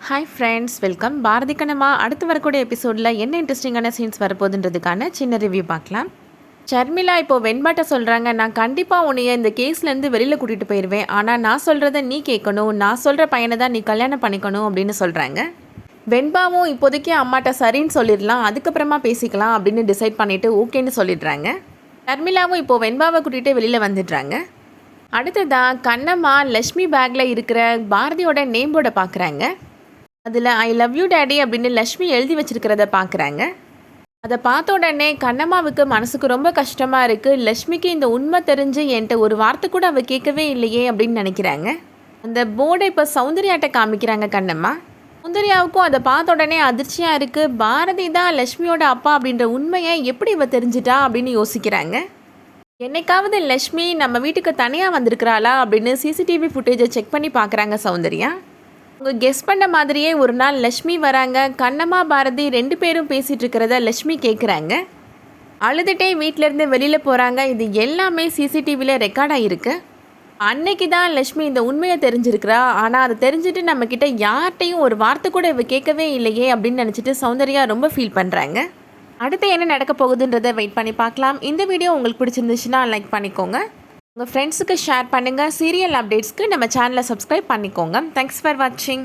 Hi friends, welcome. Bharathi Kannamma அடுத்து வரக்கூடிய எபிசோடில் என்ன இன்ட்ரெஸ்டிங்கான சீன்ஸ் வரப்போகுதுன்றதுக்கான சின்ன ரிவ்யூ பார்க்கலாம். ஷர்மிளா இப்போது வெண்பாட்ட சொல்கிறாங்க, நான் கண்டிப்பாக உன்னைய இந்த கேஸ்லேருந்து வெளியில் கூட்டிகிட்டு போயிடுவேன், ஆனால் நான் சொல்கிறத நீ கேட்கணும், நான் சொல்கிற பையனை தான் நீ கல்யாணம் பண்ணிக்கணும் அப்படின்னு சொல்கிறாங்க. வெண்பாவும் இப்போதைக்கு அம்மாட்ட சரின்னு சொல்லிடலாம், அதுக்கப்புறமா பேசிக்கலாம் அப்படின்னு டிசைட் பண்ணிவிட்டு ஓகேன்னு சொல்லிடுறாங்க. ஷர்மிளாவும் இப்போது வெண்பாவை கூட்டிகிட்டு வெளியில் வந்துடுறாங்க. அடுத்ததான் கண்ணம்மா லக்ஷ்மி பேக்கில் இருக்கிற பாரதியோட நேம் போர்டை பார்க்குறாங்க. அதில் ஐ லவ் யூ டேடி அப்படின்னு லக்ஷ்மி எழுதி வச்சிருக்கிறத பார்க்குறாங்க. அதை பார்த்த உடனே கண்ணம்மாவுக்கு மனசுக்கு ரொம்ப கஷ்டமாக இருக்குது. லக்ஷ்மிக்கு இந்த உண்மை தெரிஞ்சு என்கிட்ட ஒரு வார்த்தை கூட அவள் கேட்கவே இல்லையே அப்படின்னு நினைக்கிறாங்க. அந்த போர்டை இப்போ சௌந்தர்யாட்ட காமிக்கிறாங்க கண்ணம்மா. சௌந்தர்யாவுக்கும் அதை பார்த்த உடனே அதிர்ச்சியாக இருக்குது. பாரதி தான் லக்ஷ்மியோட அப்பா அப்படின்ற உண்மையை எப்படி இவ தெரிஞ்சிட்டா அப்படின்னு யோசிக்கிறாங்க. என்னைக்காவது லக்ஷ்மி நம்ம வீட்டுக்கு தனியாக வந்திருக்கிறாளா அப்படின்னு சிசிடிவி ஃபுட்டேஜை செக் பண்ணி பார்க்குறாங்க சௌந்தர்யா. அவங்க கெஸ் பண்ண மாதிரியே ஒரு நாள் லக்ஷ்மி வராங்க. கண்ணம்மா பாரதி 2 பேரும் பேசிகிட்டு இருக்கிறத லக்ஷ்மி கேட்குறாங்க. அழுதுகிட்டே வீட்டிலேருந்து வெளியில் போகிறாங்க. இது எல்லாமே சிசிடிவியில் ரெக்கார்ட் ஆகிருக்கு. அன்னைக்கு தான் லக்ஷ்மி இந்த உண்மையை தெரிஞ்சிருக்கிறா. ஆனால் அதை தெரிஞ்சுட்டு நம்மக்கிட்ட யார்கிட்டையும் ஒரு வார்த்தை கூட இவ கேட்கவே இல்லையே அப்படின்னு நினச்சிட்டு சௌந்தர்யா ரொம்ப ஃபீல் பண்ணுறாங்க. அடுத்து என்ன நடக்க போகுதுன்றதை வெயிட் பண்ணி பார்க்கலாம். இந்த வீடியோ உங்களுக்கு பிடிச்சிருந்துச்சுன்னா லைக் பண்ணிக்கோங்க, உங்கள் ஃப்ரெண்ட்ஸுக்கு ஷேர் பண்ணுங்கள். சீரியல் அப்டேட்ஸ்க்கு நம்ம சேனலை சப்ஸ்கிரைப் பண்ணிக்கோங்க. தேங்க்ஸ் ஃபார் வாட்சிங்.